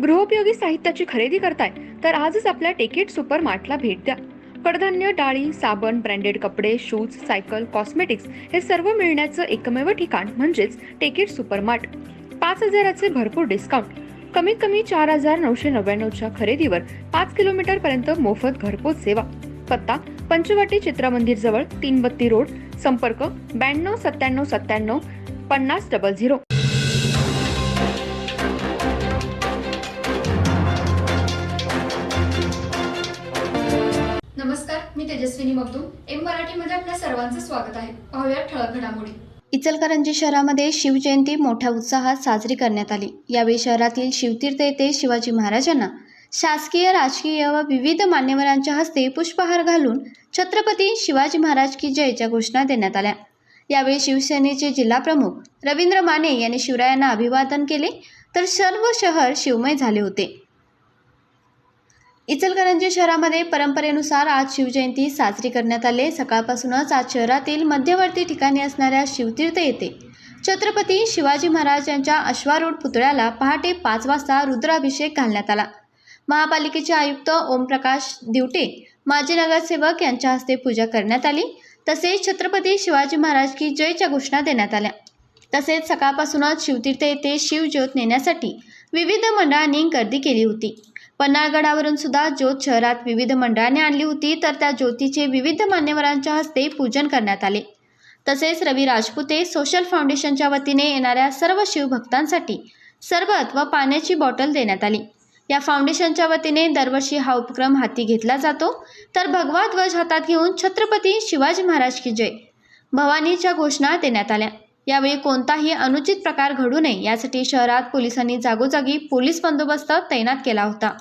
गृहोपयोगी साहित्याची खरेदी करताय तर आजच आपल्या टेकेट सुपर मार्टला भेट द्या. कडधान्य, डाळी, साबण, ब्रँडेड कपडे, शूज, सायकल, कॉस्मेटिक्स हे सर्व मिळण्याचं एकमेव ठिकाण म्हणजेच टेकेट सुपर मार्ट. 5,000चे भरपूर डिस्काउंट. कमीत कमी 4,999च्या खरेदीवर 5 किलोमीटर पर्यंत मोफत घरपोच सेवा. पत्ता पंचवटी चित्रमंदिर जवळ, 332 रोड. संपर्क 929797 5000. नमस्कार, मी तेजस्विनी मगदूम. एम मराठीमध्ये आपल्या सर्वांचं स्वागत आहे. पाहूया ठळक घडामोडी. इचलकरंजी शहरामध्ये शिवजयंती मोठ्या उत्साहात साजरी करण्यात आली. यावेळी शहरातील शिवतीर्थ येथे शिवाजी महाराजांना शासकीय, राजकीय व विविध मान्यवरांच्या हस्ते पुष्पहार घालून छत्रपती शिवाजी महाराज की जयच्या घोषणा देण्यात आल्या. यावेळी शिवसेनेचे जिल्हाप्रमुख रवींद्र माने यांनी शिवरायांना अभिवादन केले, तर सर्व शहर शिवमय झाले होते. इचलकरंजी शहरामध्ये परंपरेनुसार आज शिवजयंती साजरी करण्यात आली. सकाळपासूनच आज शहरातील मध्यवर्ती ठिकाणी असणाऱ्या शिवतीर्थ येथे छत्रपती शिवाजी महाराज यांच्या अश्वारूढ पुतळ्याला पहाटे 5 वाजता रुद्राभिषेक घालण्यात आला. महापालिकेचे आयुक्त ओमप्रकाश दिवटे, माजी नगरसेवक यांच्या हस्ते पूजा करण्यात आली. तसेच छत्रपती शिवाजी महाराज की जयच्या घोषणा देण्यात आल्या. तसेच सकाळपासूनच शिवतीर्थ येथे शिवज्योत नेण्यासाठी विविध मंडळांनी गर्दी केली होती. पन्हाळगडावरून सुद्धा ज्योत शहरात विविध मंडळांनी आणली होती, तर त्या ज्योतीचे विविध मान्यवरांच्या हस्ते पूजन करण्यात आले. तसेच रवी राजपुते सोशल फाउंडेशनच्या वतीने येणाऱ्या सर्व शिवभक्तांसाठी सरबत व पाण्याची बॉटल देण्यात आली. या फाउंडेशनच्या वतीने दरवर्षी हा उपक्रम हाती घेतला जातो. तर भगवा ध्वज हातात घेऊन छत्रपती शिवाजी महाराज की जय भवानीच्या घोषणा देण्यात आल्या. यावेळी कोणताही अनुचित प्रकार घडू नये यासाठी शहरात पोलिसांनी जागोजागी पोलीस बंदोबस्त तैनात केला होता.